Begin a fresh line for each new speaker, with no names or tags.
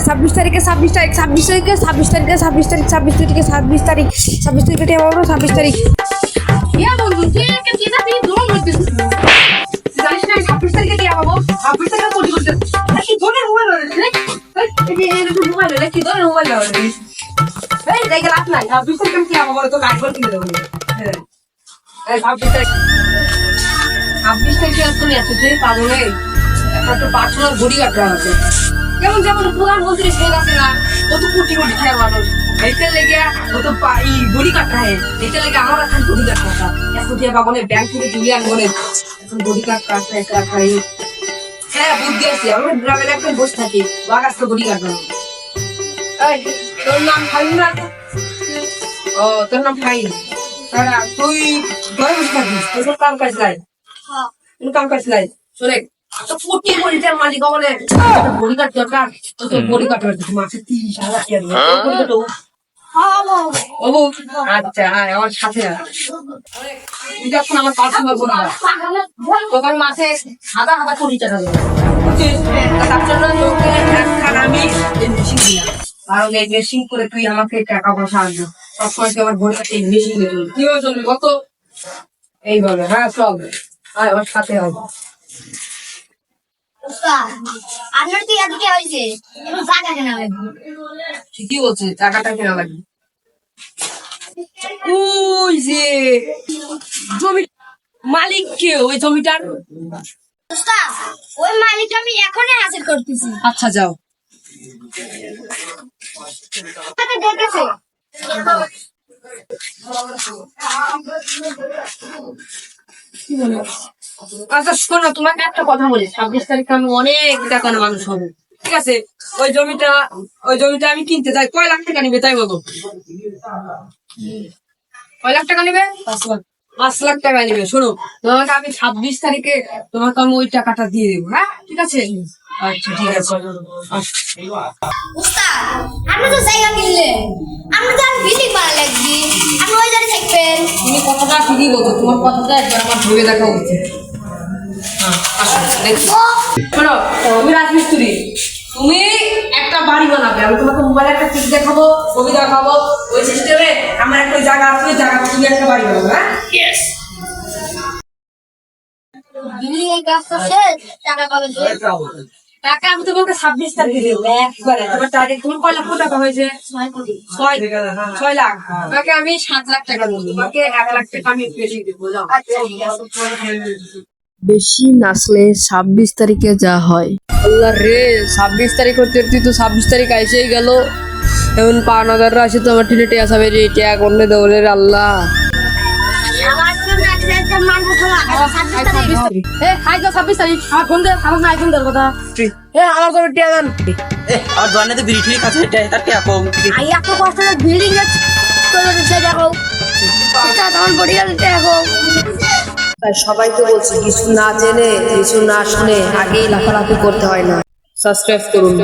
26 তারিখে 26 তারিখে টিয়া পাবো 26 তারিখ।
ইয়া বন্ধু তুই একটা কি জানি দোন হইছিস জানিস না 26 তারিখে টিয়া পাবো 26 তারিখে কোটি করতে কি ধরে মোবাইল রে এই যে মোবাইল রে কি ধরে মোবাইল রে এই দেখ রাত নাই 26 তারিখে টিয়া পাবো তো লাইভ করে কিনে দেবো এই 26 তারিখে তুমি এত যে পাগলে একটা তো পার্সোনাল বডি কাটা আছে যেমন যেমন প্রধানমন্ত্রী শেখ আছে না কত কোটি কোটি টাকার মানুষ এইটা লেগে কত এই বডি কাটা হয় এইটা লেগে আমার এখন বডি কাটা এখন দিয়ে বাবনে ব্যাংক থেকে তুলে আন বলে এখন বডি কাটা খাই হ্যাঁ বুদ্ধি আছে আমার গ্রামের একটা বসে থাকি বাগাসকে বডি কাটা এই তোর নাম ফাইন না ও তোর নাম ফাইন তারা তুই ঘরে বসে থাকিস তোর কাম কাজ নাই হ্যাঁ তুই কাম কাজ নাই শোনে তো কোটি কোটিটার মালিক বলে বড়ি কাট দরকার তো বড়ি কাটার মাসে 30,000 টাকা দিয়ে বড়ি কাটো বাবু আচ্ছা আমার সাথে তুই যখন আমার পার্সোনাল বড়ি তোর মাসে 1,000 কোটি টাকা দেবো তার জন্য তোকে একখান আমি মেশিন দিলাম আর ওই মেশিন করে তুই আমাকে টাকা পয়সা আসবে সবসময় তুই আমার বড়ি কাটে মেশিন দিয়ে চলবি কিভাবে চলবি কত এইভাবে হ্যাঁ সব আমার সাথে হবে
আপনার তো এদিকে হয়েছে এবার জায়গা কেনা লাগবে
ঠিকই বলছে টাকাটা কেনা লাগবে ওই যে জমি মালিক কে ওই জমিটার
ওই মালিক আমি এখনই হাসিল করতেছি
আচ্ছা যাও
দেখেছে
কি বলো আচ্ছা শোনো তোমাকে একটা কথা বলি 26 তারিখে আমি অনেক টাকার মানুষ হবো ঠিক আছে ওই জমিটা আমি কিনতে চাই কয় লাখ টাকা নিবে তাই বলো কয় লাখ টাকা নিবে 5 লাখ টাকা নিবে শোনো তোমাকে আমি 26 তারিখে তোমাকে আমি ওই টাকাটা দিয়ে দেবো হ্যাঁ ঠিক আছে আচ্ছা ঠিক আছে
উস্তাদ আপনি তো জায়গা কিনলেন আপনি তো আর বিল্ডিং বানা লাগবে আপনি ওই জায়গায় থাকবেন
তুমি কথাটা ঠিকই বলছো তোমার কথাটা একবার আমার ভেবে দেখা উচিত শোনো তুমি রাজমিস্ত্রি তুমি একটা বাড়ি বানাবে আমি তোমাকে মোবাইলে একটা চিপ দেখাবো ছবি দেখাবো ওই সিস্টেমে আমার একটা জায়গা আছে ওই জায়গা তুমি একটা বাড়ি বানাবো হ্যাঁ ইয়েস
বিল্ডিং এর কাজটা শেষ টাকা পাবেন
টাকা আমি তোমাকে 26 তারিখে দেবো একবারে তোমার টার্গেট তুমি কয় লাখ টাকা হয়েছে
6 কোটি
6 লাখ তোমাকে আমি 7 লাখ টাকা দেবো তোমাকে 1 লাখ টাকা আমি বেশি দেবো যাও
বেশি নাচলে 26 তারিখে যা হয়। আল্লাহ রে 26 তারিখ হতে তুই তো 26 তারিখ এসেই গেল এখন পাওনাদাররা আসে তো আমার টিনে টিয়া যাবে রে টিয়া করলে দৌড়ে রে আল্লাহ
আমার তো একটা মান বসলা 26 তারিখ
হাই তো 26 তারিখ আমার ফোন দে আমার নাই ফোন দেওয়ার কথা আমার করে টিয়া দেন
আর দোকানে বিড়ি ঠিক আছে এটা তার কি কম
আই এত কষ্ট বিল্ডিং এর তো সে দেখো এটা তখন বডি গেল দেখো
তাই সবাই তো বলছে কিছু না জেনে কিছু না শুনে আগেই লাফালাফি করতে হয় না। সাবস্ক্রাইব করুন।